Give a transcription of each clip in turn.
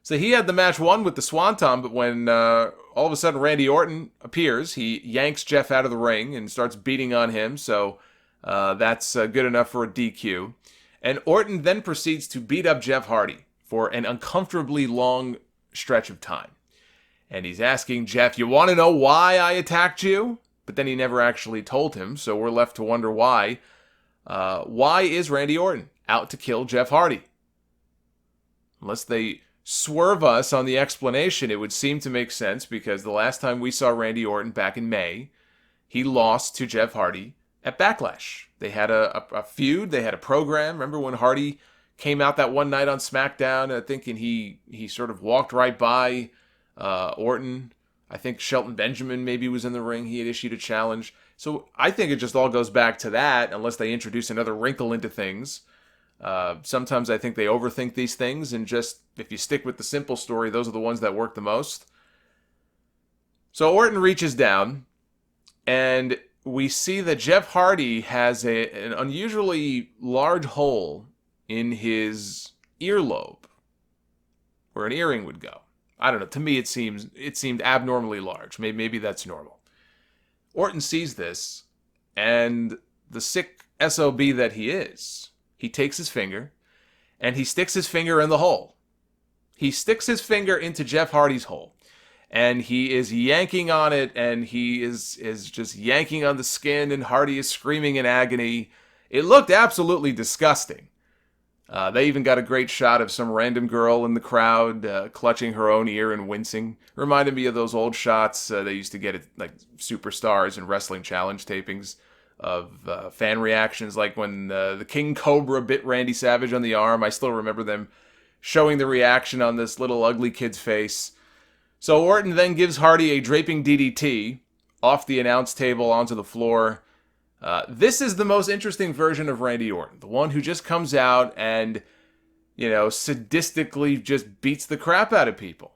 So he had the match won with the Swanton, but when all of a sudden Randy Orton appears, he yanks Jeff out of the ring and starts beating on him. So that's good enough for a DQ. And Orton then proceeds to beat up Jeff Hardy for an uncomfortably long stretch of time. And he's asking Jeff, "You want to know why I attacked you?" But then he never actually told him, so we're left to wonder why. Why is Randy Orton out to kill Jeff Hardy? Unless they swerve us on the explanation, it would seem to make sense, because the last time we saw Randy Orton back in May, he lost to Jeff Hardy at Backlash. They had a feud, they had a program. Remember when Hardy came out that one night on SmackDown, I think, and he sort of walked right by Orton. I think Shelton Benjamin maybe was in the ring. He had issued a challenge. So I think it just all goes back to that, unless they introduce another wrinkle into things. Sometimes I think they overthink these things, and just, if you stick with the simple story, those are the ones that work the most. So Orton reaches down, and we see that Jeff Hardy has an unusually large hole in his earlobe, where an earring would go. I don't know. To me, it seemed abnormally large. Maybe that's normal. Orton sees this, and the sick SOB that he is, he takes his finger, and he sticks his finger in the hole. He sticks his finger into Jeff Hardy's hole, and he is yanking on it, and he is just yanking on the skin, and Hardy is screaming in agony. It looked absolutely disgusting. They even got a great shot of some random girl in the crowd clutching her own ear and wincing. Reminded me of those old shots they used to get at like Superstars and Wrestling Challenge tapings of fan reactions, like when the King Cobra bit Randy Savage on the arm. I still remember them showing the reaction on this little ugly kid's face. So Orton then gives Hardy a draping DDT off the announce table onto the floor. This is the most interesting version of Randy Orton, the one who just comes out and, sadistically just beats the crap out of people.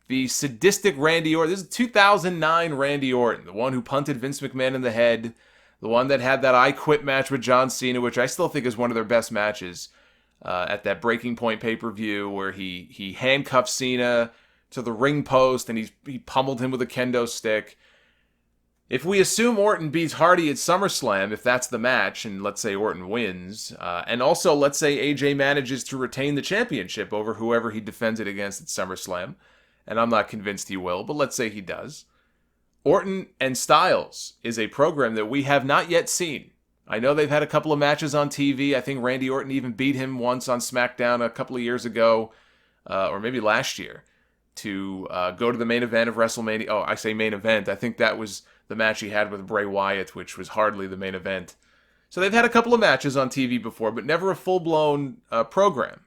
The sadistic Randy Orton. This is 2009 Randy Orton, the one who punted Vince McMahon in the head, the one that had that I Quit match with John Cena, which I still think is one of their best matches, at that Breaking Point pay-per-view, where he handcuffed Cena to the ring post and he pummeled him with a kendo stick. If we assume Orton beats Hardy at SummerSlam, if that's the match, and let's say Orton wins, and also let's say AJ manages to retain the championship over whoever he defends it against at SummerSlam, and I'm not convinced he will, but let's say he does, Orton and Styles is a program that we have not yet seen. I know they've had a couple of matches on TV. I think Randy Orton even beat him once on SmackDown a couple of years ago, or maybe last year, to go to the main event of WrestleMania. Oh, I say main event. I think that was the match he had with Bray Wyatt, which was hardly the main event. So they've had a couple of matches on TV before, but never a full-blown program.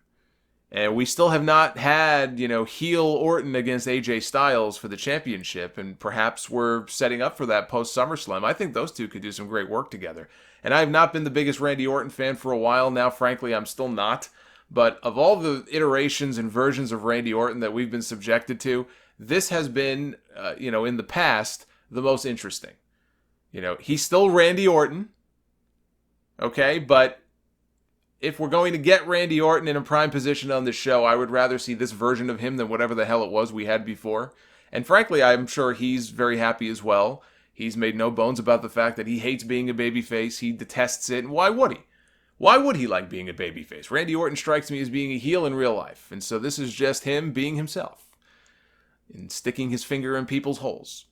And we still have not had, heel Orton against AJ Styles for the championship, and perhaps we're setting up for that post-SummerSlam. I think those two could do some great work together. And I have not been the biggest Randy Orton fan for a while now. Frankly, I'm still not. But of all the iterations and versions of Randy Orton that we've been subjected to, this has been, in the past, the most interesting. He's still Randy Orton, okay? But if we're going to get Randy Orton in a prime position on this show, I would rather see this version of him than whatever the hell it was we had before. And frankly, I'm sure he's very happy as well. He's made no bones about the fact that he hates being a babyface. He detests it, and why would he? Why would he like being a babyface? Randy Orton strikes me as being a heel in real life, and so this is just him being himself and sticking his finger in people's holes.